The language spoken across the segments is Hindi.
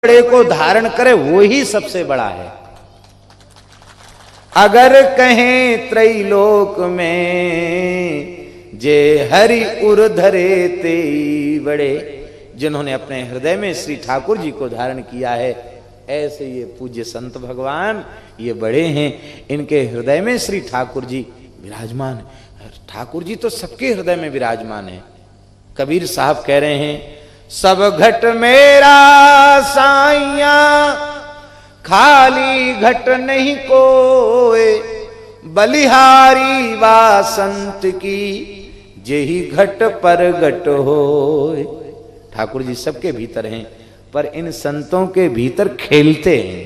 बड़े को धारण करे वो ही सबसे बड़ा है। अगर कहें त्रैलोक में जे हरि उर धरे ते बड़े, जिन्होंने अपने हृदय में श्री ठाकुर जी को धारण किया है, ऐसे ये पूज्य संत भगवान ये बड़े हैं। इनके हृदय में श्री ठाकुर जी विराजमान। ठाकुर जी तो सबके हृदय में विराजमान है। कबीर साहब कह रहे हैं, सब घट मेरा साइया खाली घट नहीं कोय, बलिहारी वासंत की जेही घट पर घट होय। ठाकुर जी सबके भीतर हैं, पर इन संतों के भीतर खेलते हैं,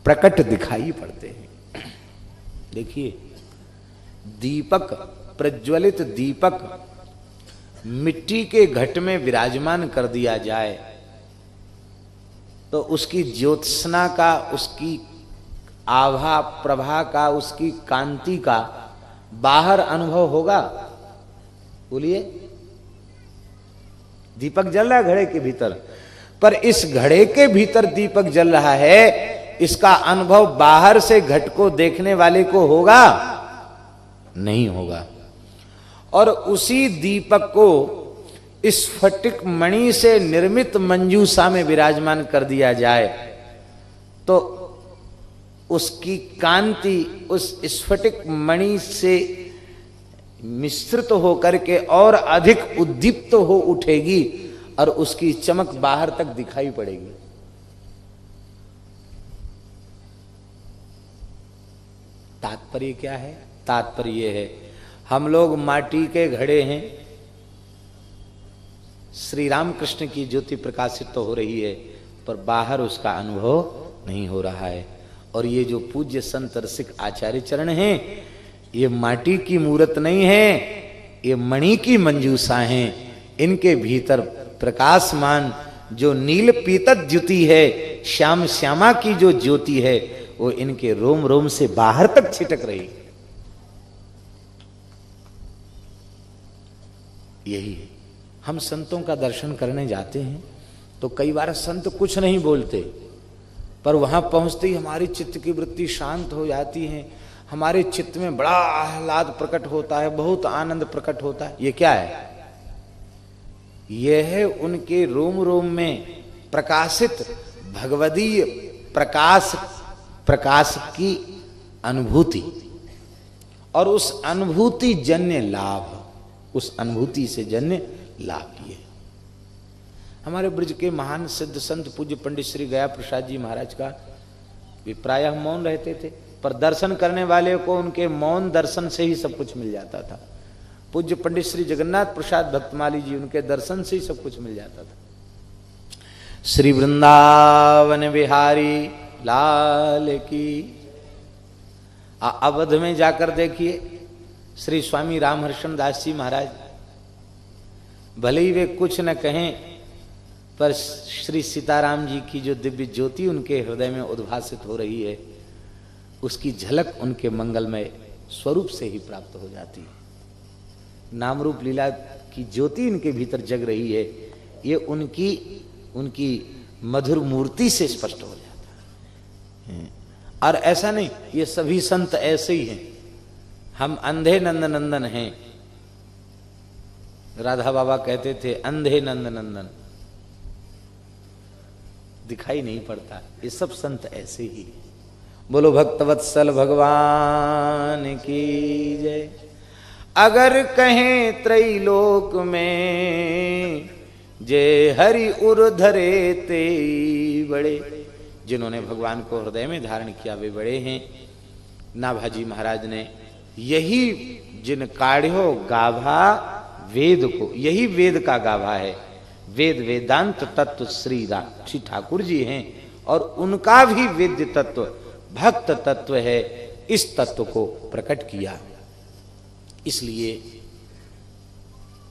प्रकट दिखाई पड़ते हैं। देखिए, दीपक, प्रज्वलित दीपक मिट्टी के घट में विराजमान कर दिया जाए तो उसकी ज्योत्सना का, उसकी आभा प्रभा का, उसकी कांति का बाहर अनुभव होगा? बोलिए। दीपक जल रहा है घड़े के भीतर, पर इस घड़े के भीतर दीपक जल रहा है, इसका अनुभव बाहर से घट को देखने वाले को होगा? नहीं होगा। और उसी दीपक को स्फटिक मणि से निर्मित मंजूषा में विराजमान कर दिया जाए तो उसकी कांति उस स्फटिक मणि से मिश्रित होकर के और अधिक उद्दीप्त हो उठेगी और उसकी चमक बाहर तक दिखाई पड़ेगी। तात्पर्य क्या है? तात्पर्य यह है, हम लोग माटी के घड़े हैं, श्री राम कृष्ण की ज्योति प्रकाशित तो हो रही है, पर बाहर उसका अनुभव नहीं हो रहा है। और ये जो पूज्य संत रसिक आचार्य चरण हैं, ये माटी की मूर्त नहीं है, ये मणि की मंजूषा हैं। इनके भीतर प्रकाशमान जो नील पीतक ज्योति है, श्याम श्यामा की जो ज्योति है, वो इनके रोम रोम से बाहर तक छिटक रही। यही है। हम संतों का दर्शन करने जाते हैं तो कई बार संत कुछ नहीं बोलते, पर वहां पहुंचते ही हमारी चित्त की वृत्ति शांत हो जाती है, हमारे चित्त में बड़ा आह्लाद प्रकट होता है, बहुत आनंद प्रकट होता है। ये क्या है? यह है उनके रोम रोम में प्रकाशित भगवदीय प्रकाश की अनुभूति, और उस अनुभूति जन्य लाभ, उस अनुभूति से जन्य लाभ किए। हमारे ब्रज के महान सिद्ध संत पूज्य पंडित श्री गया प्रसाद जी महाराज का भी प्रायः मौन रहते थे, पर दर्शन करने वाले को उनके मौन दर्शन से ही सब कुछ मिल जाता था। पूज्य पंडित श्री जगन्नाथ प्रसाद भक्तमाली जी, उनके दर्शन से ही सब कुछ मिल जाता था। श्री वृंदावन बिहारी लाल की। अवध में जाकर देखिए, श्री स्वामी रामहर्षण दास जी महाराज, भले ही वे कुछ न कहें, पर श्री सीताराम जी की जो दिव्य ज्योति उनके हृदय में उद्भासित हो रही है, उसकी झलक उनके मंगलमय स्वरूप से ही प्राप्त हो जाती है। नाम रूप लीला की ज्योति इनके भीतर जग रही है, ये उनकी मधुर मूर्ति से स्पष्ट हो जाता है। और ऐसा नहीं, ये सभी संत ऐसे ही हैं। हम अंधे नंद नंदन हैं, राधा बाबा कहते थे, अंधे नंद नंदन, दिखाई नहीं पड़ता। ये सब संत ऐसे ही। बोलो भक्तवत्सल भगवान की जय। अगर कहें त्रैलोक में जे हरि उर धरे ते बड़े, जिन्होंने भगवान को हृदय में धारण किया वे बड़े हैं। नाभाजी महाराज ने यही जिन काढ़ो गाभा वेद को, यही वेद का गाभा है। वेद वेदांत तत्व श्री ठाकुर जी हैं, और उनका भी वेद्य तत्व भक्त तत्व है, इस तत्व को प्रकट किया। इसलिए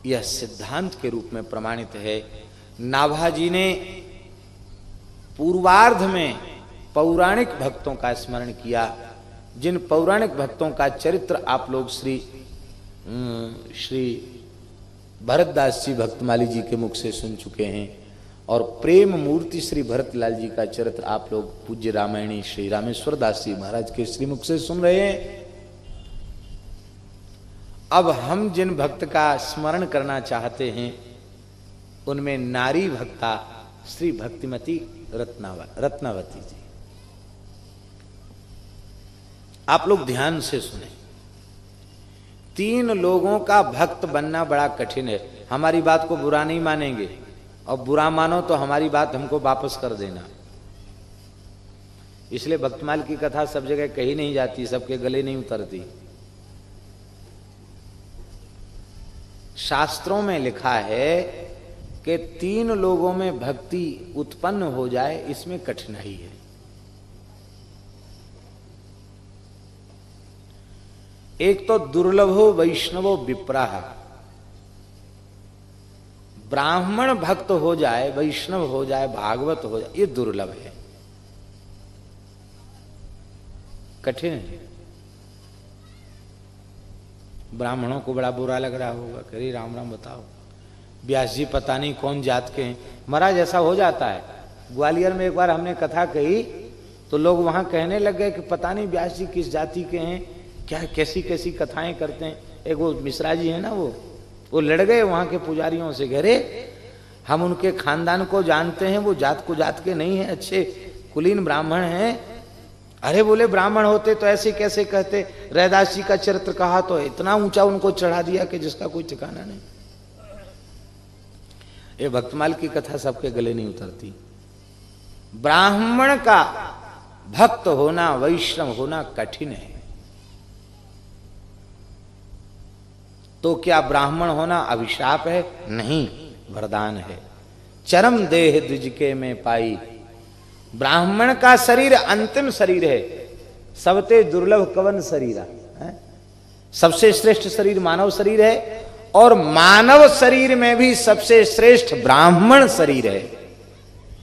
यह सिद्धांत के रूप में प्रमाणित है। नाभाजी ने पूर्वार्ध में पौराणिक भक्तों का स्मरण किया, जिन पौराणिक भक्तों का चरित्र आप लोग श्री भरतदास जी भक्तमाली जी के मुख से सुन चुके हैं। और प्रेम मूर्ति श्री भरतलाल जी का चरित्र आप लोग पूज्य रामायणी श्री रामेश्वर दास जी महाराज के श्रीमुख से सुन रहे हैं। अब हम जिन भक्त का स्मरण करना चाहते हैं उनमें नारी भक्ता श्री भक्तिमती रत्नावती जी। आप लोग ध्यान से सुने। 3 लोगों का भक्त बनना बड़ा कठिन है। हमारी बात को बुरा नहीं मानेंगे और बुरा मानो तो हमारी बात हमको वापस कर देना। इसलिए भक्तमाल की कथा सब जगह कही नहीं जाती, सबके गले नहीं उतरती। शास्त्रों में लिखा है कि 3 लोगों में भक्ति उत्पन्न हो जाए, इसमें कठिनाई है। एक तो दुर्लभो वैष्णवो विप्राह, ब्राह्मण भक्त हो जाए, वैष्णव हो जाए, भागवत हो जाए, ये दुर्लभ है, कठिन है। ब्राह्मणों को बड़ा बुरा लग रहा होगा, कह राम राम बताओ, व्यास जी पता नहीं कौन जात के हैं। महाराज ऐसा हो जाता है। ग्वालियर में एक बार हमने कथा कही तो लोग वहां कहने लग गए कि पता नहीं व्यास जी किस जाति के हैं, क्या कैसी कैसी कथाएं करते हैं। एक वो मिश्रा जी है ना, वो लड़ गए वहां के पुजारियों से, घरे हम उनके खानदान को जानते हैं, वो जात को जात के नहीं है, अच्छे कुलीन ब्राह्मण हैं। अरे बोले ब्राह्मण होते तो ऐसे कैसे कहते। रैदास जी का चरित्र कहा तो इतना ऊंचा उनको चढ़ा दिया कि जिसका कोई ठिकाना नहीं। ये भक्तमाल की कथा सबके गले नहीं उतरती। ब्राह्मण का भक्त होना, वैष्णव होना कठिन है। तो क्या ब्राह्मण होना अभिशाप है? नहीं, वरदान है। चरम देह द्विज के में पाई। ब्राह्मण का शरीर अंतिम शरीर है। सबते दुर्लभ कवन शरीरा है? सबसे श्रेष्ठ शरीर मानव शरीर है, और मानव शरीर में भी सबसे श्रेष्ठ ब्राह्मण शरीर है।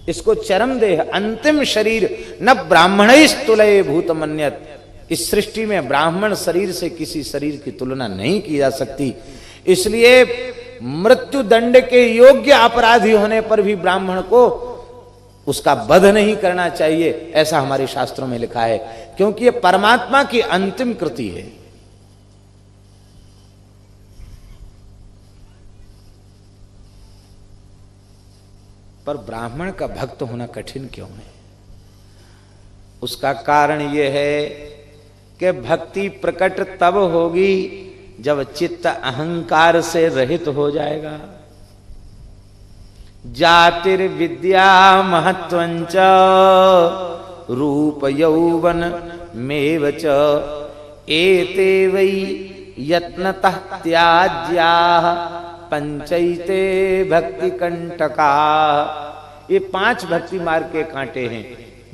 इसको चरम देह, अंतिम शरीर, न ब्राह्मणैस्तुलये भूतमन्यत्। इस सृष्टि में ब्राह्मण शरीर से किसी शरीर की तुलना नहीं की जा सकती। इसलिए मृत्यु दंड के योग्य अपराधी होने पर भी ब्राह्मण को उसका वध नहीं करना चाहिए, ऐसा हमारे शास्त्रों में लिखा है, क्योंकि यह परमात्मा की अंतिम कृति है। पर ब्राह्मण का भक्त होना कठिन क्यों है? उसका कारण यह है कि भक्ति प्रकट तब होगी जब चित्त अहंकार से रहित हो जाएगा। जातिर्विद्या महत्वंच रूप यौवन मेव च एते वै यत्नतः त्याज्याः पंचैते भक्ति कंटका। ये 5 भक्ति मार्ग के कांटे हैं।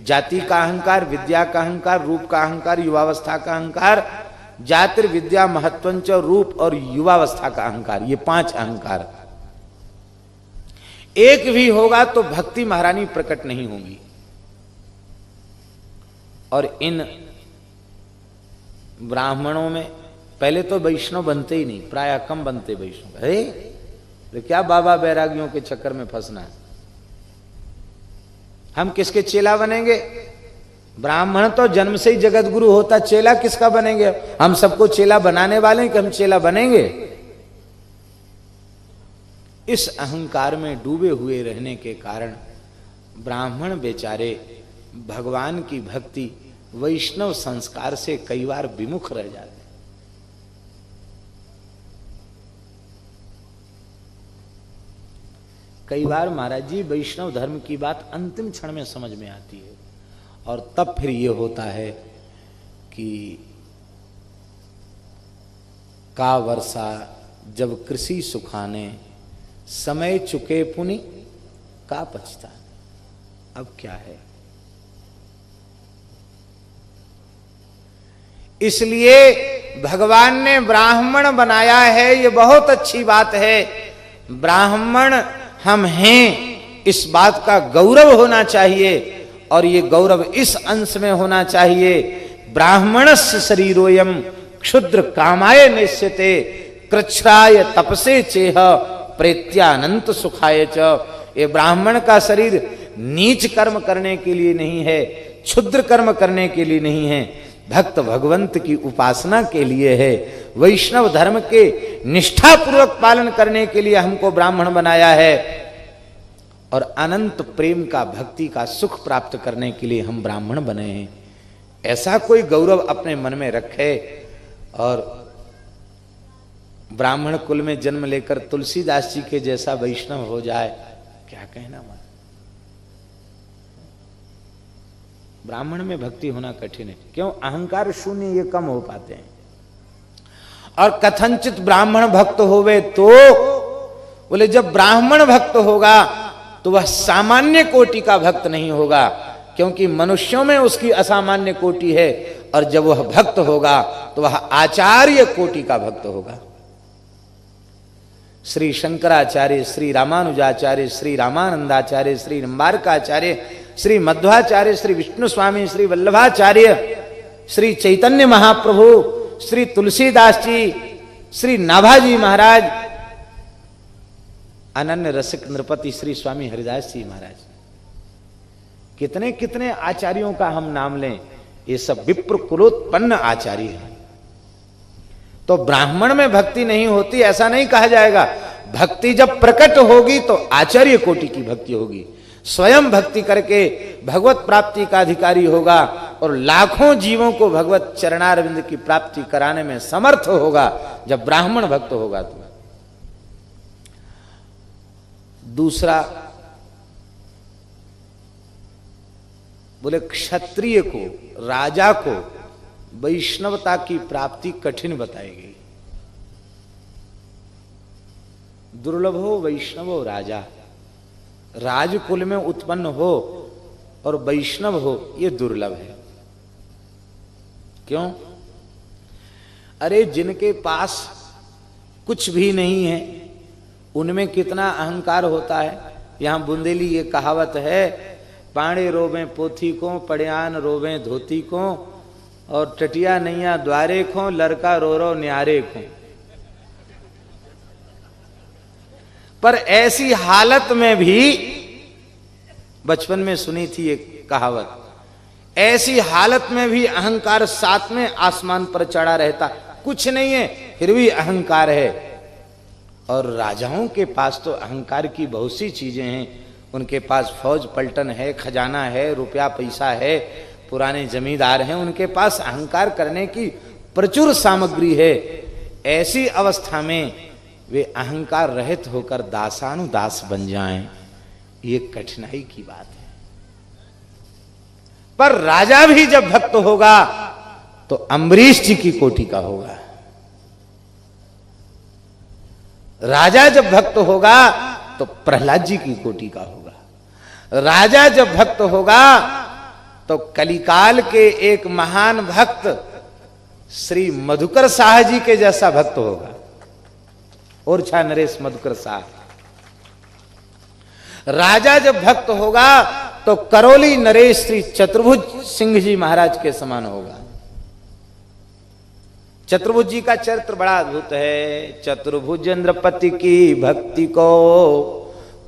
जाति का अहंकार, विद्या का अहंकार, रूप का अहंकार, युवावस्था का अहंकार। जातिर्विद्या महत्वंच, रूप और युवावस्था का अहंकार, ये 5 अहंकार। एक भी होगा तो भक्ति महारानी प्रकट नहीं होगी। और इन ब्राह्मणों में पहले तो वैष्णव बनते ही नहीं, प्राय कम बनते वैष्णव। अरे तो क्या बाबा बैरागियों के चक्कर में फंसना है? हम किसके चेला बनेंगे? ब्राह्मण तो जन्म से ही जगत गुरु होता, चेला किसका बनेंगे? हम सबको चेला बनाने वाले हैं कि हम चेला बनेंगे? इस अहंकार में डूबे हुए रहने के कारण ब्राह्मण बेचारे भगवान की भक्ति, वैष्णव संस्कार से कई बार विमुख रह जाते। कई बार महाराज जी वैष्णव धर्म की बात अंतिम क्षण में समझ में आती है, और तब फिर ये होता है कि का वर्षा जब कृषि सुखाने, समय चुके पुनि का पछता। अब क्या है? इसलिए भगवान ने ब्राह्मण बनाया है, ये बहुत अच्छी बात है। ब्राह्मण हम हैं, इस बात का गौरव होना चाहिए, और ये गौरव इस अंश में होना चाहिए। ब्राह्मणस्य शरीरोयम क्षुद्र कामाय निश्चिते कृच्छ्राय तपसे चेह प्रेत्यानंत सुखाय च। ये ब्राह्मण का शरीर नीच कर्म करने के लिए नहीं है, क्षुद्र कर्म करने के लिए नहीं है, भक्त भगवंत की उपासना के लिए है। वैष्णव धर्म के निष्ठापूर्वक पालन करने के लिए हमको ब्राह्मण बनाया है और अनंत प्रेम का, भक्ति का सुख प्राप्त करने के लिए हम ब्राह्मण बने हैं। ऐसा कोई गौरव अपने मन में रखे और ब्राह्मण कुल में जन्म लेकर तुलसीदास जी के जैसा वैष्णव हो जाए, क्या कहना मन। ब्राह्मण में भक्ति होना कठिन है, क्यों? अहंकार शून्य ये कम हो पाते हैं। और कथनचित ब्राह्मण भक्त होवे तो बोले जब ब्राह्मण भक्त होगा तो वह सामान्य कोटि का भक्त नहीं होगा, क्योंकि मनुष्यों में उसकी असामान्य कोटि है, और जब वह भक्त होगा तो वह आचार्य कोटि का भक्त होगा। श्री शंकराचार्य, श्री रामानुजाचार्य, श्री रामानंदाचार्य, श्री निम्बारकाचार्य, श्री मध्वाचार्य, श्री विष्णु स्वामी, श्री वल्लभाचार्य, श्री चैतन्य महाप्रभु, श्री तुलसीदास जी, श्री नाभाजी महाराज, अनन्य रसिक नृपति श्री स्वामी हरिदास जी महाराज, कितने कितने आचार्यों का हम नाम लें, ये सब विप्र कुलोत्पन्न आचार्य हैं। तो ब्राह्मण में भक्ति नहीं होती ऐसा नहीं कहा जाएगा। भक्ति जब प्रकट होगी तो आचार्य कोटि की भक्ति होगी, स्वयं भक्ति करके भगवत प्राप्ति का अधिकारी होगा और लाखों जीवों को भगवत चरणारविंद की प्राप्ति कराने में समर्थ होगा जब ब्राह्मण भक्त होगा। तो दूसरा बोले क्षत्रिय को, राजा को वैष्णवता की प्राप्ति कठिन बताई गई। दुर्लभो वैष्णवो राजा, राजकुल में उत्पन्न हो और वैष्णव हो ये दुर्लभ है। क्यों? अरे जिनके पास कुछ भी नहीं है उनमें कितना अहंकार होता है। यहां बुंदेली ये कहावत है, पाड़े रोवे पोथी को, पड़ियान रोवे धोती को, और टटिया नैया द्वारे को, लड़का रो रो न्यारे को। पर ऐसी हालत में भी, बचपन में सुनी थी ये कहावत, ऐसी हालत में भी अहंकार सातवें आसमान पर चढ़ा रहता, कुछ नहीं है फिर भी अहंकार है। और राजाओं के पास तो अहंकार की बहुत सी चीजें हैं, उनके पास फौज पलटन है, खजाना है, रुपया पैसा है, पुराने जमींदार हैं, उनके पास अहंकार करने की प्रचुर सामग्री है। ऐसी अवस्था में वे अहंकार रहित होकर दासानुदास बन जाएं, ये कठिनाई की बात है। पर राजा भी जब भक्त होगा तो अम्बरीश जी की कोटि का होगा। राजा जब भक्त होगा तो प्रहलाद जी की कोटि का होगा। राजा जब भक्त होगा तो कलिकाल के एक महान भक्त श्री मधुकर शाह जी के जैसा भक्त होगा। ओरछा नरेश मधुकर शाह। राजा जब भक्त होगा तो करौली नरेश श्री चतुर्भुज सिंह जी महाराज के समान होगा। चतुर्भुज जी का चरित्र बड़ा अद्भुत है। चतुर्भुजेंद्रपति की भक्ति को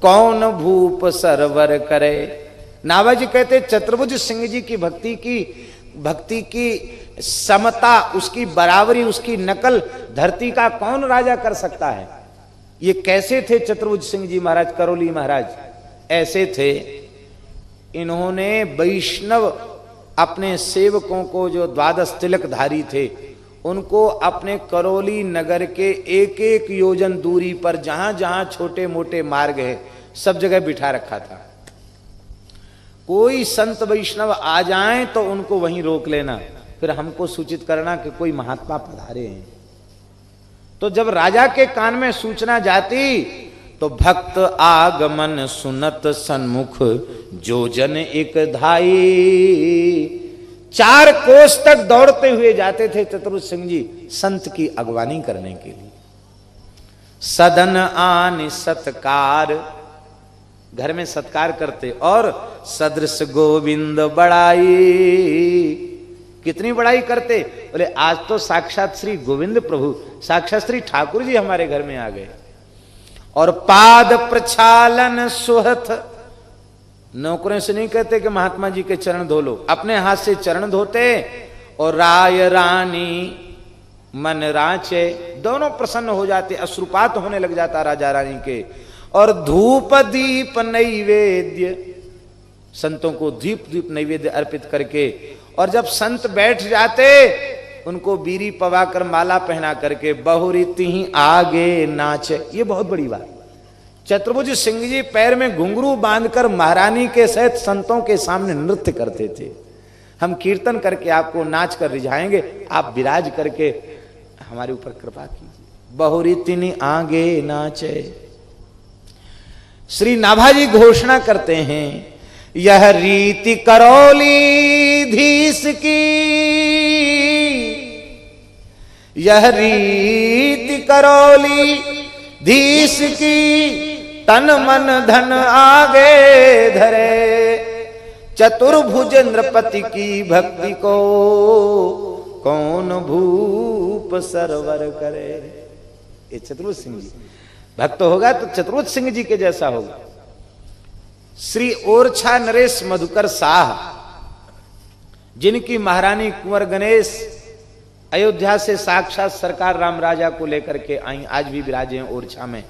कौन भूप सरवर करे। नाभाजी कहते चतुर्भुज सिंह जी की भक्ति की समता, उसकी बराबरी, उसकी नकल धरती का कौन राजा कर सकता है। ये कैसे थे चतुर्भुज सिंह जी महाराज, करौली महाराज? ऐसे थे, इन्होंने वैष्णव अपने सेवकों को, जो द्वादश तिलकधारी थे, उनको अपने करौली नगर के एक एक योजन दूरी पर जहां जहां छोटे मोटे मार्ग है सब जगह बिठा रखा था। कोई संत वैष्णव आ जाएं तो उनको वहीं रोक लेना, फिर हमको सूचित करना कि कोई महात्मा पधारे हैं। तो जब राजा के कान में सूचना जाती तो भक्त आगमन सुनत सन्मुख जो जन एक धाई। 4 कोस तक दौड़ते हुए जाते थे चतुर्भुज सिंह जी संत की अगवानी करने के लिए। सदन आन सत्कार, घर में सत्कार करते, और सदृश गोविंद बड़ाई। कितनी बड़ाई करते? बोले आज तो साक्षात श्री गोविंद प्रभु, साक्षात श्री ठाकुर जी हमारे घर में आ गए। और पाद प्रक्षालन सुहथ, नौकरों से नहीं कहते कि महात्मा जी के चरण धो लो, अपने हाथ से चरण धोते। और राय रानी मन राचे, दोनों प्रसन्न हो जाते, अश्रुपात होने लग जाता राजा रानी के। और धूप दीप नैवेद्य, संतों को दीप दीप नैवेद्य अर्पित करके, और जब संत बैठ जाते उनको बीरी पवाकर माला पहना करके बहुरीति ही आगे नाचे। ये बहुत बड़ी बात। चतुर्भुज सिंह जी पैर में घुंघरू बांधकर महारानी के सहित संतों के सामने नृत्य करते थे। हम कीर्तन करके आपको नाच कर रिझाएंगे, आप विराज करके हमारे ऊपर कृपा कीजिए। बहुरीति आगे नाचे। श्री नाभाजी घोषणा करते हैं, यह रीति करौली धीस की, यह रीति करौली धीस की, तन मन धन आगे धरे, चतुर्भुज नृपति की भक्ति को कौन भूप सरवर करे। ये चतुर्भुज सिंह जी भक्त होगा तो चतुर्भुज सिंह जी के जैसा होगा। श्री ओरछा नरेश मधुकर साह, जिनकी महारानी कुंवर गणेश अयोध्या से साक्षात सरकार राम राजा को लेकर के आई, आज भी विराजे हैं ओरछा में।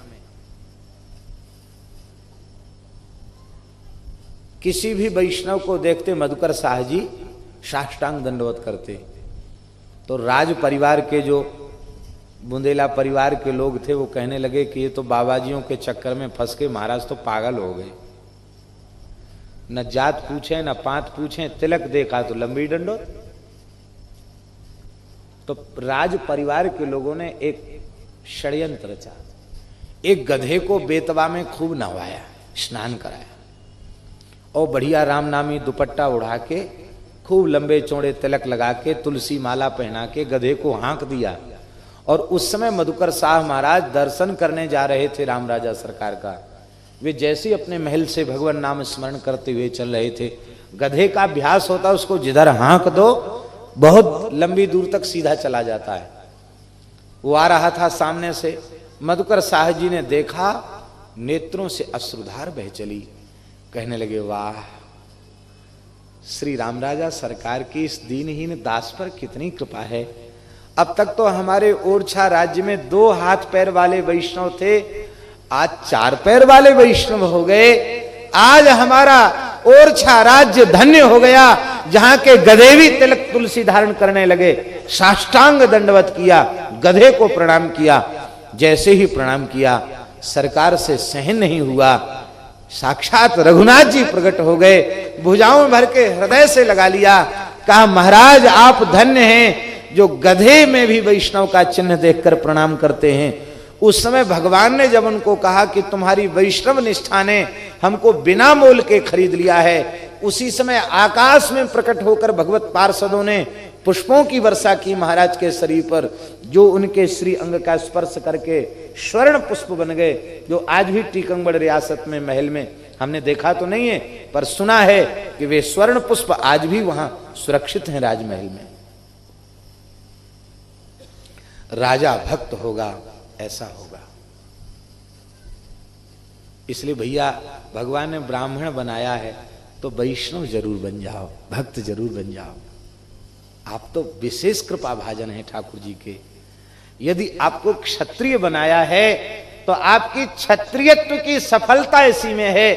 किसी भी वैष्णव को देखते मधुकर साह जी साष्टांग दंडवत करते। तो राज परिवार के जो बुंदेला परिवार के लोग थे वो कहने लगे कि ये तो बाबाजियों के चक्कर में फंस के महाराज तो पागल हो गए, न जात पूछे न पात पूछे, तिलक देखा तो लंबी डंडोत। तो राज परिवार के लोगों ने एक षड्यंत्र रचा, एक गधे को बेतवा में खूब नहवाया, स्नान कराया और बढ़िया राम नामी दुपट्टा उड़ा के खूब लंबे चौड़े तिलक लगा के तुलसी माला पहना के गधे को हाँक दिया। और उस समय मधुकर साह महाराज दर्शन करने जा रहे थे राम राजा सरकार का। वे जैसे अपने महल से भगवान नाम स्मरण करते हुए चल रहे थे। गधे का अभ्यास होता, उसको जिधर हाँक दो बहुत लंबी दूर तक सीधा चला जाता है। वो आ रहा था सामने से, मधुकर साह जी ने देखा, नेत्रों से अश्रुधार बह चली। कहने लगे, वाह, श्री राम राजा सरकार की इस दीनहीन दास पर कितनी कृपा है। अब तक तो हमारे ओरछा राज्य में 2 हाथ पैर वाले वैष्णव थे, आज 4 पैर वाले वैष्णव हो गए। आज हमारा ओरछा राज्य धन्य हो गया, जहां के गधे भी तिलक तुलसी धारण करने लगे। साष्टांग दंडवत किया, गधे को प्रणाम किया। जैसे ही प्रणाम किया, सरकार से सहन नहीं हुआ, साक्षात रघुनाथ जी प्रकट हो गए, भुजाओं में भर के हृदय से लगा लिया। कहा, महाराज आप धन्य हैं जो गधे में भी वैष्णव का चिन्ह देखकर प्रणाम करते हैं। उस समय भगवान ने जब उनको कहा कि तुम्हारी वैष्णव निष्ठा ने हमको बिना मोल के खरीद लिया है, उसी समय आकाश में प्रकट होकर भगवत पार्षदों ने पुष्पों की वर्षा की महाराज के शरीर पर, जो उनके श्री अंग का स्पर्श करके स्वर्ण पुष्प बन गए, जो आज भी टीकमगढ़ रियासत में महल में हमने देखा तो नहीं है, पर सुना है कि वे स्वर्ण पुष्प आज भी वहां सुरक्षित हैं राजमहल में। राजा भक्त होगा, ऐसा होगा। इसलिए भैया भगवान ने ब्राह्मण बनाया है तो वैष्णव जरूर बन जाओ, भक्त जरूर बन जाओ। आप तो विशेष कृपा भाजन है ठाकुर जी के। यदि आपको क्षत्रिय बनाया है तो आपकी क्षत्रियत्व की सफलता इसी में है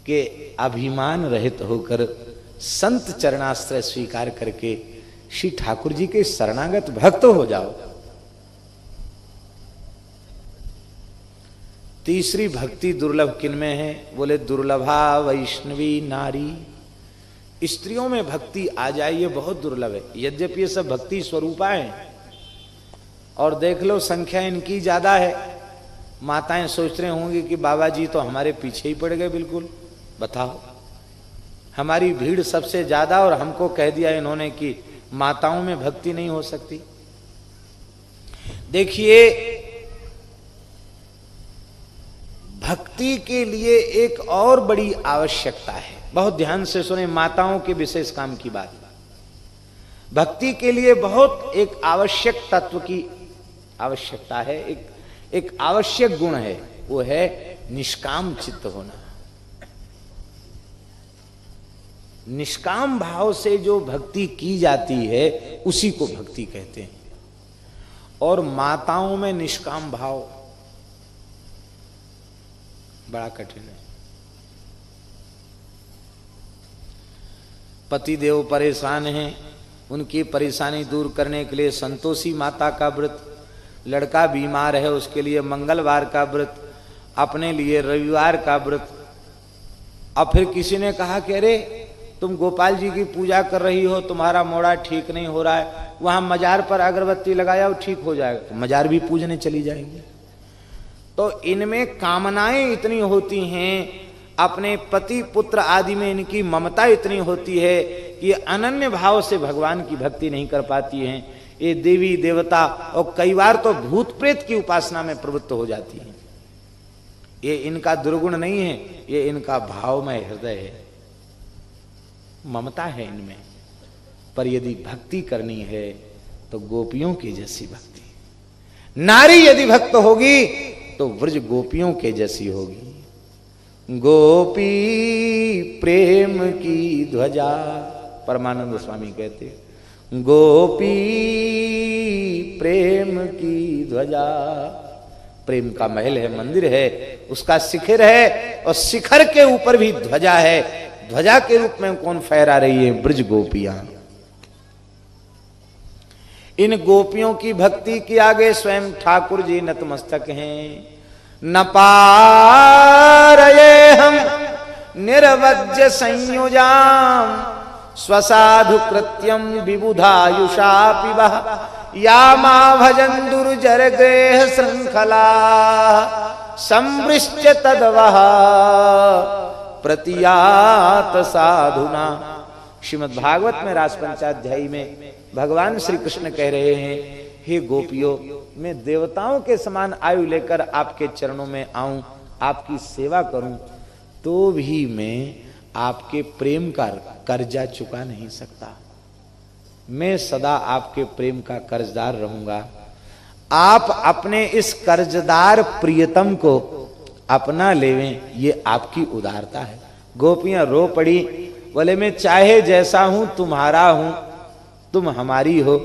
कि अभिमान रहित होकर संत चरणाश्रय स्वीकार करके श्री ठाकुर जी के शरणागत भक्त हो जाओ। तीसरी भक्ति दुर्लभ किनमें है? बोले दुर्लभा वैष्णवी नारी। स्त्रियों में भक्ति आ जाए ये बहुत दुर्लभ है। यद्यपि ये सब भक्ति स्वरूपा है और देख लो संख्या इनकी ज्यादा है। माताएं सोच रहे होंगी कि बाबा जी तो हमारे पीछे ही पड़ गए। बिल्कुल, बताओ, हमारी भीड़ सबसे ज्यादा और हमको कह दिया इन्होंने कि माताओं में भक्ति नहीं हो सकती। देखिए, भक्ति के लिए एक और बड़ी आवश्यकता है। बहुत ध्यान से सुने, माताओं के विशेष काम की बात। भक्ति के लिए बहुत एक आवश्यक तत्व की आवश्यकता है, एक आवश्यक गुण है, वो है निष्काम चित्त होना। निष्काम भाव से जो भक्ति की जाती है उसी को भक्ति कहते हैं। और माताओं में निष्काम भाव बड़ा कठिन है। पति देव परेशान हैं, उनकी परेशानी दूर करने के लिए संतोषी माता का व्रत, लड़का बीमार है उसके लिए मंगलवार का व्रत, अपने लिए रविवार का व्रत। अब फिर किसी ने कहा कि अरे तुम गोपाल जी की पूजा कर रही हो, तुम्हारा मोड़ा ठीक नहीं हो रहा है, वहां मजार पर अगरबत्ती लगाया ठीक हो जाएगा। तो मजार भी पूजने चली जाएंगी। तो इनमें कामनाएं इतनी होती हैं, अपने पति पुत्र आदि में इनकी ममता इतनी होती है कि अनन्य भाव से भगवान की भक्ति नहीं कर पाती हैं। ये देवी देवता और कई बार तो भूत प्रेत की उपासना में प्रवृत्त हो जाती हैं। ये इनका दुर्गुण नहीं है, ये इनका भावमय हृदय है, ममता है इनमें। पर यदि भक्ति करनी है तो गोपियों की जैसी भक्ति, नारी यदि भक्त होगी तो व्रज गोपियों के जैसी होगी। गोपी प्रेम की ध्वजा, परमानंद स्वामी कहते, गोपी प्रेम की ध्वजा। प्रेम का महल है, मंदिर है, उसका शिखर है और शिखर के ऊपर भी ध्वजा है। ध्वजा के रूप में कौन फहरा रही है? ब्रज गोपियां। इन गोपियों की भक्ति के आगे स्वयं ठाकुर जी नतमस्तक हैं। न पारये हम निर्वज्य संयुजाम स्वसाधु कृत्यम विबुधायुषा पिबः या मा भजन दुर्जर ग्रेह श्रृंखला संवृश्च तदवः प्रतियात साधुना। श्रीमद् भागवत में रास पंचाध्यायी में भगवान श्री कृष्ण कह रहे हैं, हे गोपियों, मैं देवताओं के समान आयु लेकर आपके चरणों में आऊं, आपकी सेवा करूं, तो भी मैं आपके प्रेम का कर्जा चुका नहीं सकता। मैं सदा आपके प्रेम का कर्जदार रहूंगा। आप अपने इस कर्जदार प्रियतम को अपना लेवें, ये आपकी उदारता है। गोपियां रो पड़ी, बोले मैं चाहे जैसा हूं तुम्हारा हूं, तुम हमारी हो।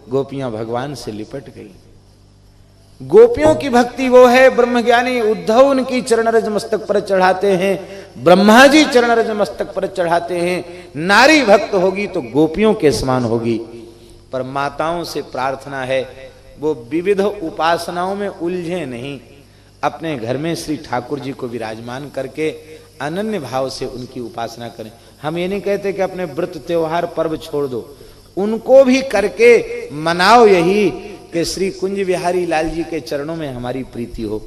गोपियां भगवान से लिपट गई। गोपियों की भक्ति वो है, ब्रह्मज्ञानी उद्धव उनकी चरण रज मस्तक पर चढ़ाते हैं, ब्रह्मा जी चरण रज मस्तक पर चढ़ाते हैं। नारी भक्त होगी तो गोपियों के समान होगी। पर माताओं से प्रार्थना है वो विविध उपासनाओं में उलझे नहीं, अपने घर में श्री ठाकुर जी को विराजमान करके अनन्य भाव से उनकी उपासना करें। हम ये नहीं कहते कि अपने व्रत त्योहार पर्व छोड़ दो, उनको भी करके मनाओ, यही कि श्री कुंज बिहारी लाल जी के चरणों में हमारी प्रीति हो,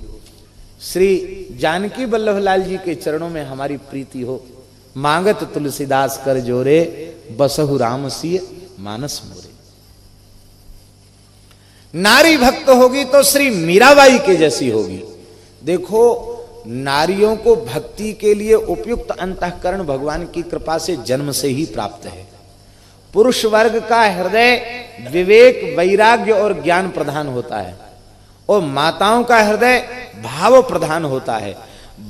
श्री जानकी वल्लभ लाल जी के चरणों में हमारी प्रीति हो। मांगत तुलसीदास कर जोरे, बसहु राम सिय मानस मोरे। नारी भक्त होगी तो श्री मीराबाई के जैसी होगी। देखो, नारियों को भक्ति के लिए उपयुक्त अंतःकरण भगवान की कृपा से जन्म से ही प्राप्त है। पुरुष वर्ग का हृदय विवेक, वैराग्य और ज्ञान प्रधान होता है और माताओं का हृदय भाव प्रधान होता है।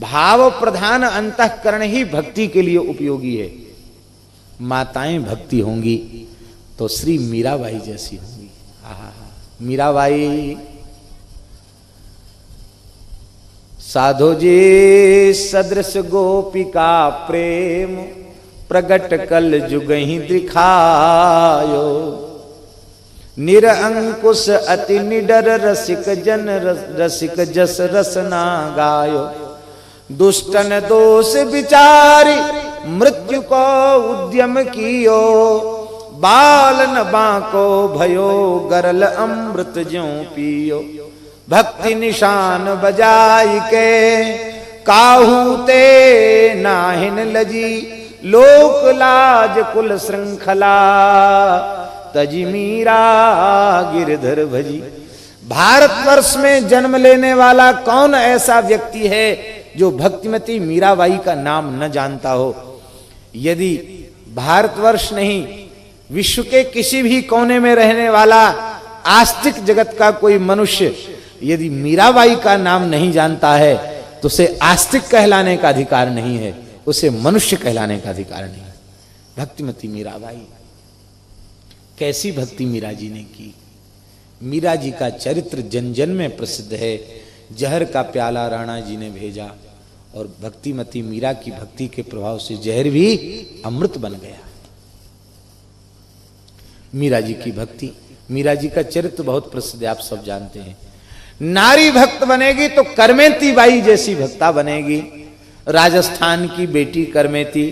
भाव प्रधान अंतःकरण ही भक्ति के लिए उपयोगी है। माताएं भक्ति होंगी तो श्री मीराबाई जैसी होंगी। मीराबाई साधो जी सदृश गोपिका प्रेम प्रगट कल जुगहि दिखायो। निरअंकुश अति निडर रसिक जन रसिक जस रसना गायो। दुष्टन दोष विचारी मृत्यु को उद्यम कियो। बालन बाको भयो गरल अमृत ज्यों पियो। भक्ति निशान बजाई के काहू ते नाहिन लजी। लोक लाज कुल श्रृंखला तजी मीरा गिरधर भजी। भारतवर्ष में जन्म लेने वाला कौन ऐसा व्यक्ति है जो भक्तिमती मीराबाई का नाम न जानता हो? यदि भारतवर्ष नहीं, विश्व के किसी भी कोने में रहने वाला आस्तिक जगत का कोई मनुष्य यदि मीराबाई का नाम नहीं जानता है तो उसे आस्तिक कहलाने का अधिकार नहीं है, उसे मनुष्य कहलाने का अधिकार नहीं है। भक्तिमती मीराबाई, कैसी भक्ति मीरा जी ने की। मीरा जी का चरित्र जन जन में प्रसिद्ध है। जहर का प्याला राणा जी ने भेजा और भक्तिमती मीरा की भक्ति के प्रभाव से जहर भी अमृत बन गया। मीरा जी की भक्ति, मीरा जी का चरित्र बहुत प्रसिद्ध है, आप सब जानते हैं। नारी भक्त बनेगी तो करमेती बाई जैसी भक्ता बनेगी। राजस्थान की बेटी करमेती,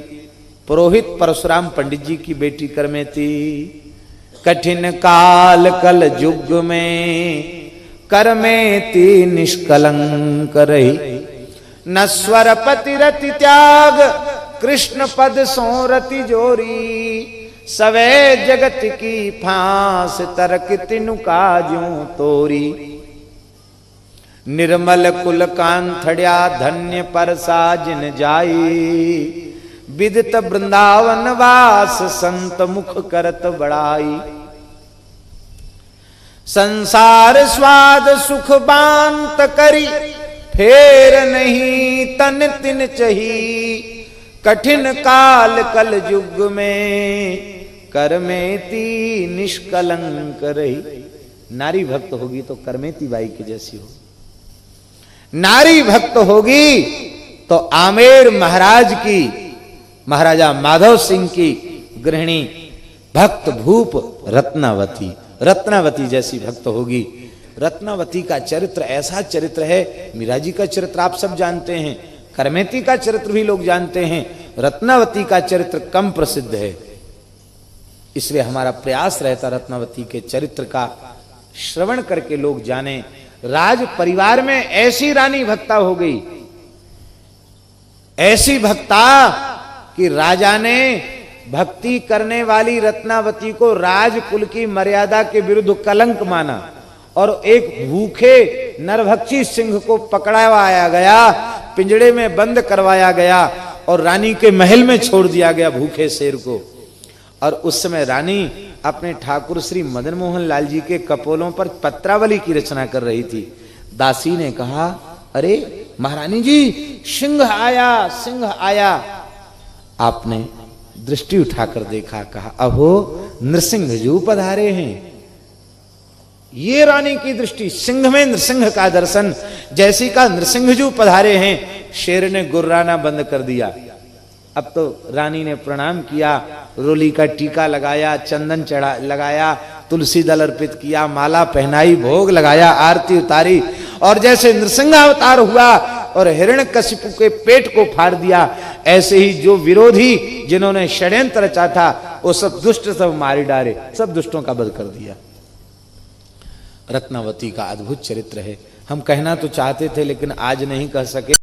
पुरोहित परशुराम पंडित जी की बेटी करमेती। कठिन काल कल युग में करमेती निष्कलंक रही। नस्वर पतिरति त्याग कृष्ण पद सोरति जोरी। सवे जगत की फांस तरक तिनु काजों तोरी। निर्मल कुल कांथड़िया धन्य परसा जिन जाई। विदित वृंदावन वास संत मुख करत बड़ाई। संसार स्वाद सुख बांत करी फेर नहीं तन तिन चही। कठिन काल कल युग में करमेती निष्कलंक रही। नारी भक्त होगी तो करमेती बाई की जैसी हो। नारी भक्त होगी तो आमेर महाराज की, महाराजा माधव सिंह की गृहिणी भक्त भूप रत्नावती, रत्नावती जैसी भक्त होगी। रत्नावती का चरित्र ऐसा चरित्र है। मीरा जी का चरित्र आप सब जानते हैं, करमेती का चरित्र भी लोग जानते हैं, रत्नावती का चरित्र कम प्रसिद्ध है। इसलिए हमारा प्रयास रहता रत्नावती के चरित्र का श्रवण करके लोग जाने। राज परिवार में ऐसी रानी भक्ता हो गई, ऐसी भक्ता कि राजा ने भक्ति करने वाली रत्नावती को राजकुल की मर्यादा के विरुद्ध कलंक माना और एक भूखे नरभक्षी सिंह को पकड़वाया गया, पिंजड़े में बंद करवाया गया और रानी के महल में छोड़ दिया गया भूखे शेर को। और उस समय रानी अपने ठाकुर श्री मदन मोहन लाल जी के कपोलों पर पत्रावली की रचना कर रही थी। दासी ने कहा, अरे महारानी जी सिंह आया, सिंह आया। आपने दृष्टि उठाकर देखा, कहा अहो नृसिंह जी पधारे हैं। ये रानी की दृष्टि, सिंह में नृसिंह का दर्शन, जैसी का नृसिंहजू पधारे हैं। शेर ने गुर्राना बंद कर दिया। अब तो रानी ने प्रणाम किया, रोली का टीका लगाया, चंदन चढ़ा लगाया, तुलसी दल अर्पित किया, माला पहनाई, भोग लगाया, आरती उतारी और जैसे नृसिंहावतार हुआ और हिरण्यकशिपु के पेट को फाड़ दिया, ऐसे ही जो विरोधी जिन्होंने षड्यंत्र रचा था वो सब दुष्ट सब मारी डाले, सब दुष्टों का वध कर दिया। रत्नावती का अद्भुत चरित्र है। हम कहना तो चाहते थे लेकिन आज नहीं कह सके।